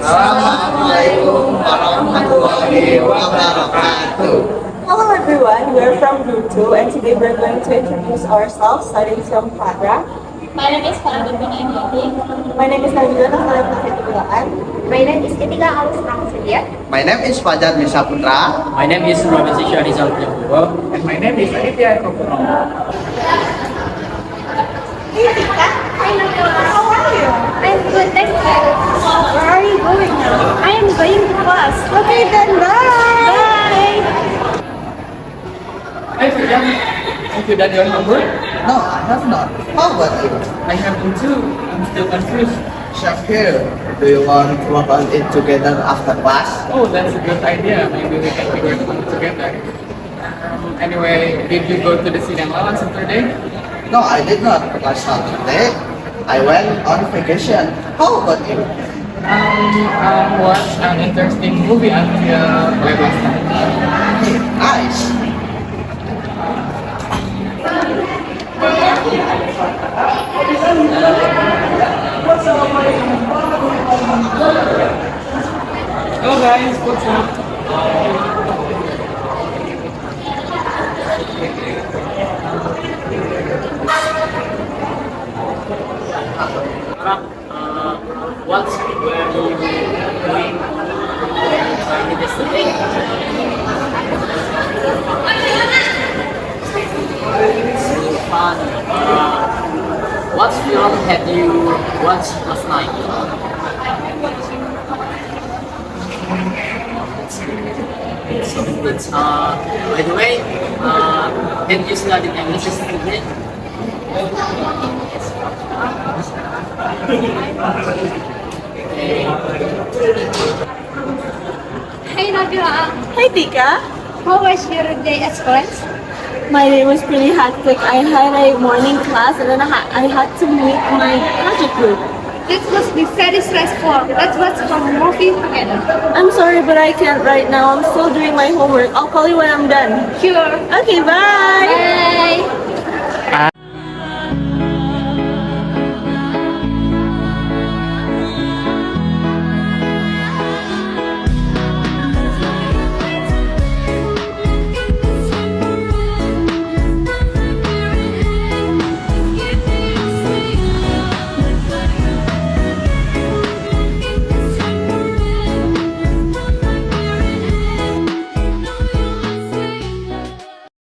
Assalamualaikum warahmatullahi wabarakatuh. Hello everyone, we're from Group 2 and today we're going to introduce ourselves starting from Fadra. My name is Farah Binayati. My name is Nabila Nakhalap Nakitilaan. My name is Ketika Alus Ramsedia. My name is Fajar Misa Putra. My name is Robinson Sharizal Jabubo. And my name is Aditya Kopuno. Hey Tika, how are you? I'm good, thank you. Where are you going now? I am going to class. Okay then, bye! Bye! Hi, Fajar. Have you done your homework? No, I have not. How about you? I haven't too. I'm still confused. Chef here. Do you want to work on it together after class? Oh, that's a good idea. Maybe we can figure it out together. Anyway, did you go to the cinema on Saturday? No, I did not. Last Saturday, I went on vacation. How about you? Watched an interesting movie until last night. Nice. Hello guys, what's up? What's where you going to yesterday? So fun. What film have you watched last night? So good. By the way, did you study English yesterday? Hi Nabila. Hey Tika, How was your day at school? my day was pretty hectic. I had a morning class and then I had to meet my project group. This must be very stressful. Let's watch some movie together. I'm sorry but I can't right now. I'm still doing my homework. I'll call you when I'm done. Sure. Okay, bye! Bye.